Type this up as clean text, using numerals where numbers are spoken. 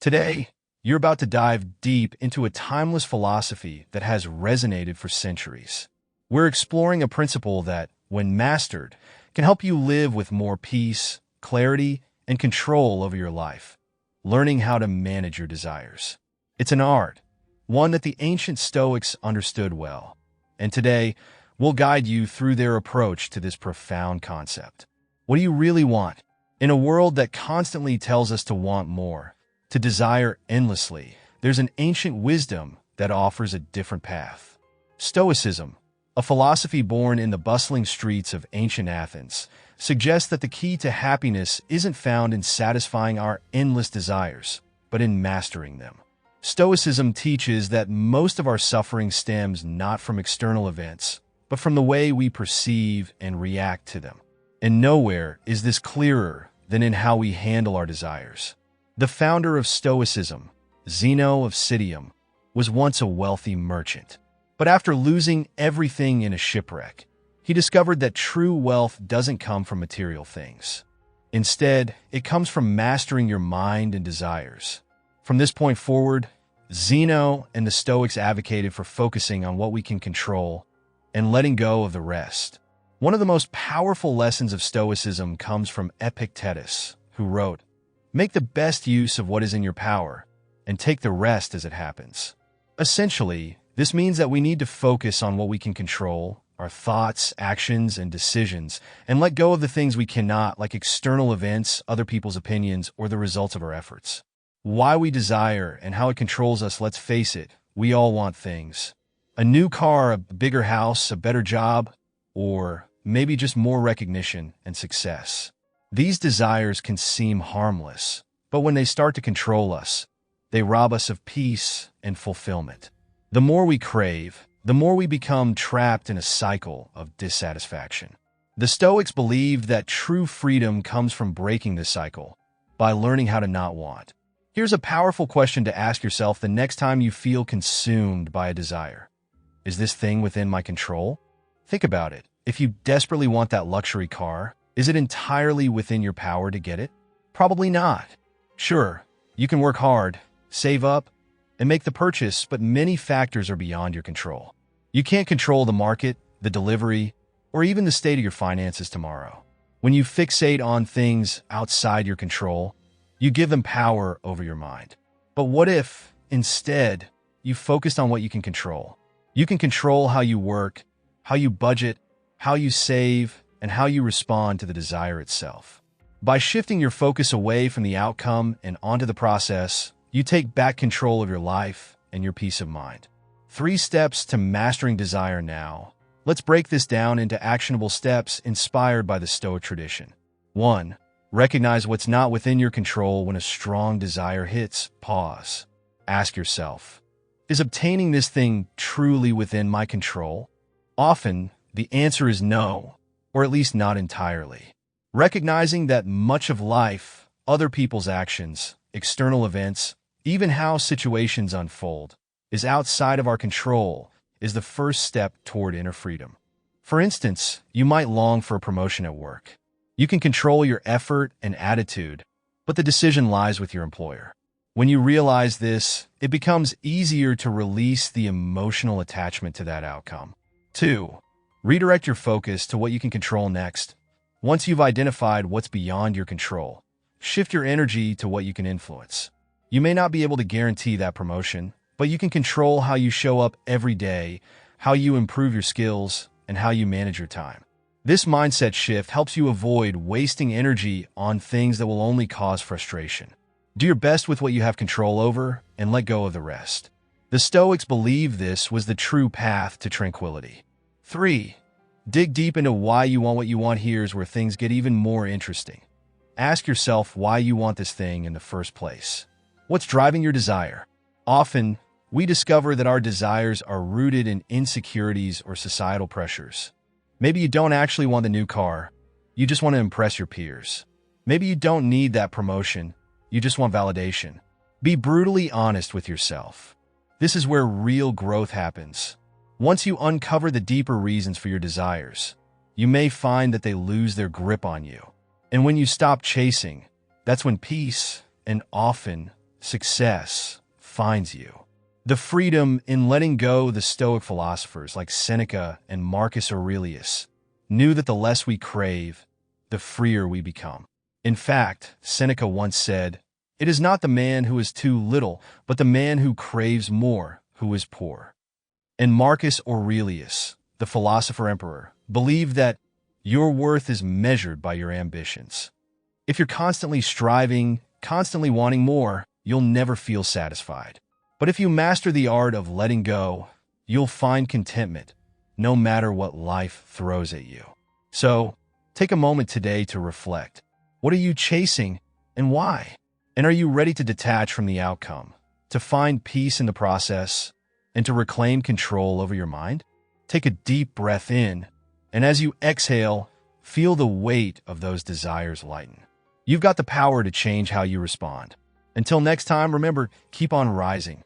Today, you're about to dive deep into a timeless philosophy that has resonated for centuries. We're exploring a principle that, when mastered, can help you live with more peace, clarity, and control over your life. Learning how to manage your desires. It's an art, one that the ancient Stoics understood well. And today, we'll guide you through their approach to this profound concept. What do you really want? In a world that constantly tells us to want more, to desire endlessly, there's an ancient wisdom that offers a different path. Stoicism, a philosophy born in the bustling streets of ancient Athens, suggests that the key to happiness isn't found in satisfying our endless desires, but in mastering them. Stoicism teaches that most of our suffering stems not from external events, but from the way we perceive and react to them. And nowhere is this clearer than in how we handle our desires. The founder of Stoicism, Zeno of Citium, was once a wealthy merchant. But after losing everything in a shipwreck, he discovered that true wealth doesn't come from material things. Instead, it comes from mastering your mind and desires. From this point forward, Zeno and the Stoics advocated for focusing on what we can control and letting go of the rest. One of the most powerful lessons of Stoicism comes from Epictetus, who wrote, "Make the best use of what is in your power, and take the rest as it happens." Essentially, this means that we need to focus on what we can control, our thoughts, actions, and decisions, and let go of the things we cannot, like external events, other people's opinions, or the results of our efforts. Why we desire and how it controls us, let's face it, we all want things. A new car, a bigger house, a better job, or maybe just more recognition and success. These desires can seem harmless, but when they start to control us, they rob us of peace and fulfillment. The more we crave, the more we become trapped in a cycle of dissatisfaction. The Stoics believed that true freedom comes from breaking this cycle by learning how to not want. Here's a powerful question to ask yourself the next time you feel consumed by a desire. Is this thing within my control? Think about it. If you desperately want that luxury car, is it entirely within your power to get it? Probably not. Sure, you can work hard, save up, and make the purchase, but many factors are beyond your control. You can't control the market, the delivery, or even the state of your finances tomorrow. When you fixate on things outside your control, you give them power over your mind. But what if, instead, you focused on what you can control? You can control how you work, how you budget, how you save, and how you respond to the desire itself. By shifting your focus away from the outcome and onto the process, you take back control of your life and your peace of mind. 3 steps to mastering desire now. Let's break this down into actionable steps inspired by the Stoic tradition. 1. Recognize what's not within your control. When a strong desire hits, pause. Ask yourself, is obtaining this thing truly within my control? Often, the answer is no, or at least not entirely. Recognizing that much of life, other people's actions, external events, even how situations unfold, is outside of our control is the first step toward inner freedom. For instance, you might long for a promotion at work. You can control your effort and attitude, but the decision lies with your employer. When you realize this, it becomes easier to release the emotional attachment to that outcome. 2. Redirect your focus to what you can control next. Once you've identified what's beyond your control, shift your energy to what you can influence. You may not be able to guarantee that promotion, but you can control how you show up every day, how you improve your skills, and how you manage your time. This mindset shift helps you avoid wasting energy on things that will only cause frustration. Do your best with what you have control over and let go of the rest. The Stoics believed this was the true path to tranquility. 3. Dig deep into why you want what you want. Here's where things get even more interesting. Ask yourself why you want this thing in the first place. What's driving your desire? Often, we discover that our desires are rooted in insecurities or societal pressures. Maybe you don't actually want the new car, you just want to impress your peers. Maybe you don't need that promotion, you just want validation. Be brutally honest with yourself. This is where real growth happens. Once you uncover the deeper reasons for your desires, you may find that they lose their grip on you. And when you stop chasing, that's when peace, and often success finds you. The freedom in letting go. The Stoic philosophers like Seneca and Marcus Aurelius knew that the less we crave, the freer we become. In fact, Seneca once said, "It is not the man who is too little, but the man who craves more, who is poor." And Marcus Aurelius, the philosopher emperor, believed that your worth is measured by your ambitions. If you're constantly striving, constantly wanting more, you'll never feel satisfied. But if you master the art of letting go, you'll find contentment, no matter what life throws at you. So, take a moment today to reflect. What are you chasing and why? And are you ready to detach from the outcome, to find peace in the process, and to reclaim control over your mind? Take a deep breath in, and as you exhale, feel the weight of those desires lighten. You've got the power to change how you respond. Until next time, remember, keep on rising,